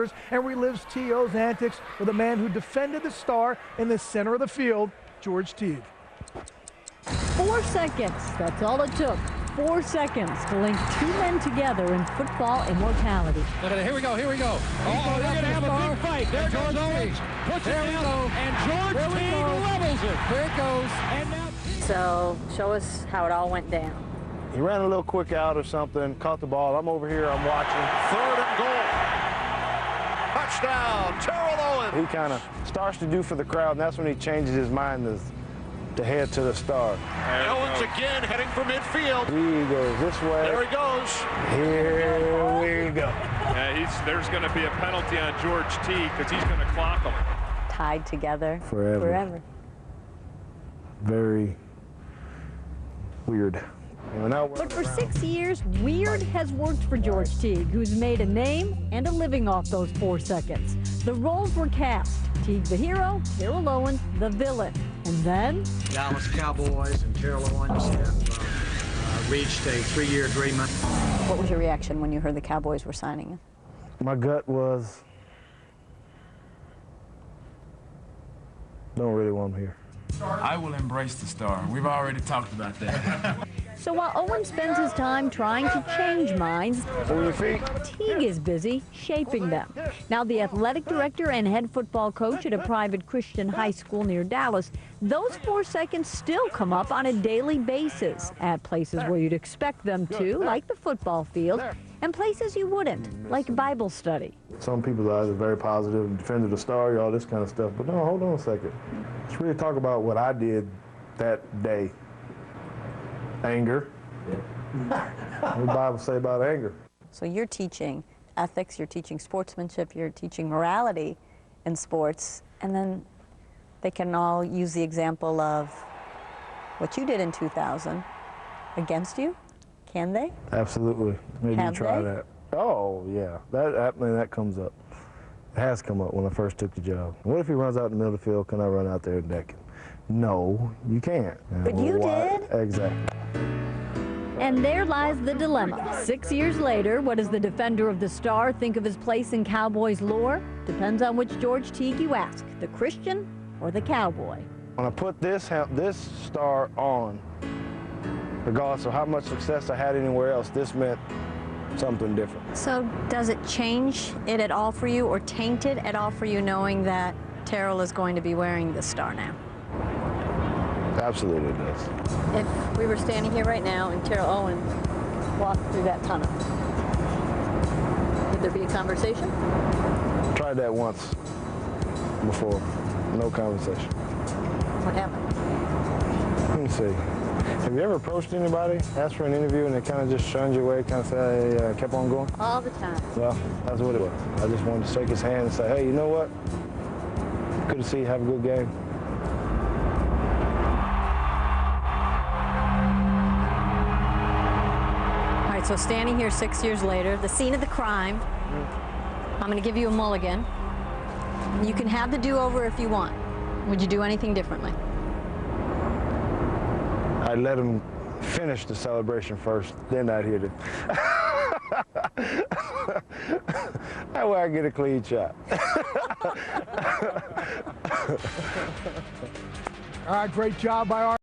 and relives T.O.'s antics with a man who defended the star in the center of the field, George Teague. 4 seconds, that's all it took. 4 seconds to link two men together in football immortality. Look at it, here we go. Oh, they're going to have a big fight. There George Owens puts it down, and George Teague levels it. There it goes. And now. So, show us how it all went down. He ran a little quick out or something, caught the ball. I'm over here, I'm watching. 3rd and goal. Touchdown, Terrell Owens. He kind of starts to do for the crowd, and that's when he changes his mind to head to the star. Owens again heading for midfield. He goes this way. There he goes. Here we go. Yeah, there's going to be a penalty on George Teague because he's going to clock him. Tied together Forever. Very weird. But for 6 years, weird has worked for George Teague, who's made a name and a living off those 4 seconds. The roles were cast. Teague the hero, Terrell Owens the villain. And then Dallas Cowboys and Terrell Owens have reached a 3-year agreement. What was your reaction when you heard the Cowboys were signing him? My gut was, don't really want him here. I will embrace the star. We've already talked about that. So while Owen spends his time trying to change minds, Teague is busy shaping them. Now the athletic director and head football coach at a private Christian high school near Dallas, those 4 seconds still come up on a daily basis at places where you'd expect them to, like the football field, and places you wouldn't, like Bible study. Some people are either very positive, defended the star, all this kind of stuff, but no, hold on a second. Let's really talk about what I did that day. Anger. What does the Bible say about anger? So you're teaching ethics, you're teaching sportsmanship, you're teaching morality in sports, and then they can all use the example of what you did in 2000 against you? Can they? Absolutely. Maybe Have you try they? that. Oh, yeah. That comes up. It has come up when I first took the job. What if he runs out in the middle of the field? Can I run out there and deck him? No, you can't. But you did. Exactly. And there lies the dilemma. 6 years later, what does the defender of the star think of his place in Cowboys lore? Depends on which George Teague you ask, the Christian or the Cowboy. When I put this star on, regardless of how much success I had anywhere else, this meant something different. So does it change it at all for you or taint it at all for you knowing that Terrell is going to be wearing this star now? Absolutely it does. If we were standing here right now and Terrell Owens walked through that tunnel, would there be a conversation? Tried that once before. No conversation. What happened? Let me see. Have you ever approached anybody, asked for an interview, and they kind of just shunned your way, kind of say, hey, kept on going? All the time. Well, that's what it was. I just wanted to shake his hand and say, hey, you know what? Good to see you. Have a good game. All right, so standing here 6 years later, the scene of the crime, I'm going to give you a mulligan. You can have the do-over if you want. Would you do anything differently? I let him finish the celebration first, then I'd hit it. That way I get a clean shot. All right, great job by our